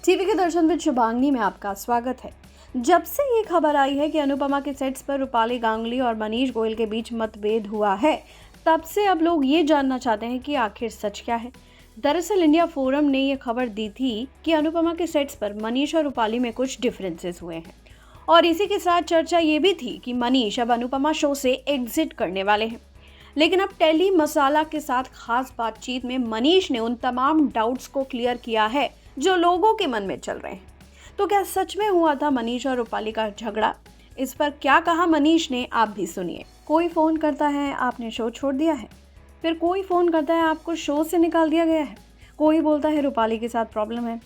TV के दर्शन with Shubhangi में आपका स्वागत है। जब से ये खबर आई है कि अनुपमा के सेट्स पर रूपाली गांगुली और मनीष गोयल के बीच मतभेद हुआ है, तब से अब लोग ये जानना चाहते हैं कि आखिर सच क्या है। दरअसल इंडिया फोरम ने ये खबर दी थी कि अनुपमा के सेट्स पर मनीष और रूपाली में कुछ डिफरेंसेस हुए हैं और इसी के साथ चर्चा ये भी थी कि मनीष अब अनुपमा शो से एग्जिट करने वाले हैं। लेकिन अब टेली मसाला के साथ खास बातचीत में मनीष ने उन तमाम डाउट्स को क्लियर किया है जो लोगों के मन में चल रहे हैं। तो क्या सच में हुआ था मनीष और रूपाली का झगड़ा? इस पर क्या कहा मनीष ने, आप भी सुनिए। कोई फ़ोन करता है आपने शो छोड़ दिया है, फिर कोई फ़ोन करता है आपको शो से निकाल दिया गया है, कोई बोलता है रूपाली के साथ प्रॉब्लम है।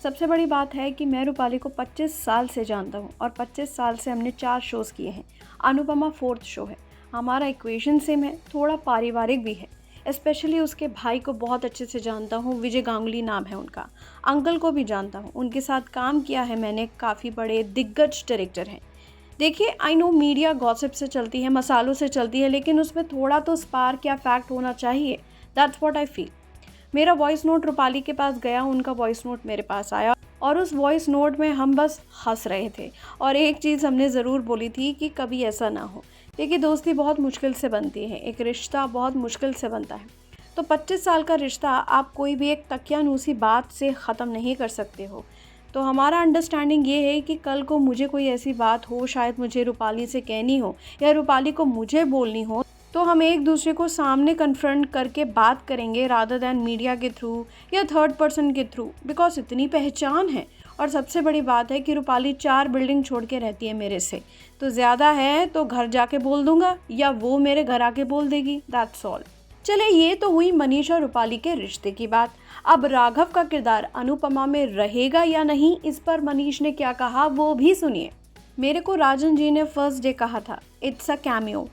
सबसे बड़ी बात है कि मैं रूपाली को 25 साल से जानता हूँ और 25 साल से हमने 4 शोज़ किए हैं। अनुपमा 4th शो है। हमारा इक्वेशन सेम है, थोड़ा पारिवारिक भी है। स्पेशली उसके भाई को बहुत अच्छे से जानता हूँ, विजय गांगुली नाम है उनका। अंकल को भी जानता हूँ, उनके साथ काम किया है मैंने, काफ़ी बड़े दिग्गज डायरेक्टर हैं। देखिए, आई नो मीडिया गॉसिप से चलती है, मसालों से चलती है, लेकिन उसमें थोड़ा तो स्पार्क या फैक्ट होना चाहिए। That's what I feel. मेरा वॉइस नोट रूपाली के पास गया, उनका वॉइस नोट मेरे पास आया और उस वॉइस नोट में हम बस हंस रहे थे और एक चीज़ हमने ज़रूर बोली थी कि कभी ऐसा ना हो। देखिए, दोस्ती बहुत मुश्किल से बनती है, एक रिश्ता बहुत मुश्किल से बनता है। तो 25 साल का रिश्ता आप कोई भी एक तकियानूसी बात से ख़त्म नहीं कर सकते हो। तो हमारा अंडरस्टैंडिंग ये है कि कल को मुझे कोई ऐसी बात हो, शायद मुझे रूपाली से कहनी हो या रूपाली को मुझे बोलनी हो, तो हम एक दूसरे को सामने कन्फ्रंट करके बात करेंगे रादर दैन मीडिया के थ्रू या थर्ड पर्सन के थ्रू, बिकॉज इतनी पहचान है। और सबसे बड़ी बात है कि रूपाली 4 बिल्डिंग छोड़ के रहती है मेरे से, तो ज़्यादा है तो घर जाके बोल दूंगा या वो मेरे घर आके बोल देगी। That's all. चले, ये तो हुई मनीष और रूपाली के रिश्ते की बात। अब राघव का किरदार अनुपमा में रहेगा या नहीं, इस पर मनीष ने क्या कहा वो भी सुनिए। मेरे को राजन जी ने फर्स्ट डे कहा था, it's a cameo.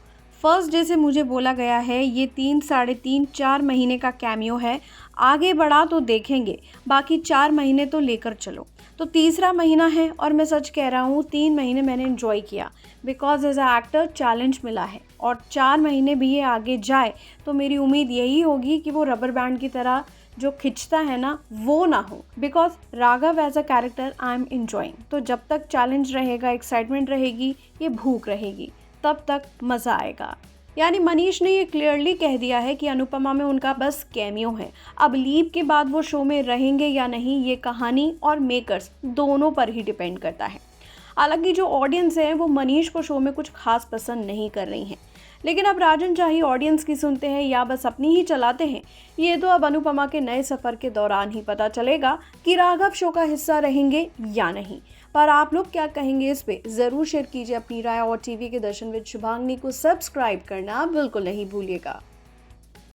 First day से मुझे बोला गया है ये 3, साढ़े 3, 4 महीने का कैमियो है, आगे बढ़ा तो देखेंगे, बाकी 4 महीने तो लेकर चलो। तो तीसरा महीना है और मैं सच कह रहा हूँ 3 महीने मैंने एंजॉय किया, because as a actor challenge मिला है। और 4 महीने भी ये आगे जाए तो मेरी उम्मीद यही होगी कि वो रबर बैंड की तरह जो खिंचता है ना, वो ना हो। Because Raghav as a character I am enjoying. तो जब तक चैलेंज रहेगा, एक्साइटमेंट रहेगी, ये भूख रहेगी, तब तक मज़ा आएगा। यानी मनीष ने ये क्लियरली कह दिया है कि अनुपमा में उनका बस कैमियो है। अब लीप के बाद वो शो में रहेंगे या नहीं, ये कहानी और मेकर्स दोनों पर ही डिपेंड करता है। हालांकि जो ऑडियंस है वो मनीष को शो में कुछ खास पसंद नहीं कर रही हैं, लेकिन अब राजन चाही ऑडियंस की सुनते हैं या बस अपनी ही चलाते हैं, ये तो अब अनुपमा के नए सफ़र के दौरान ही पता चलेगा कि राघव शो का हिस्सा रहेंगे या नहीं। पर आप लोग क्या कहेंगे इस पे ज़रूर शेयर कीजिए अपनी राय और टीवी के दर्शन विद शुभांगी को सब्सक्राइब करना बिल्कुल नहीं भूलिएगा।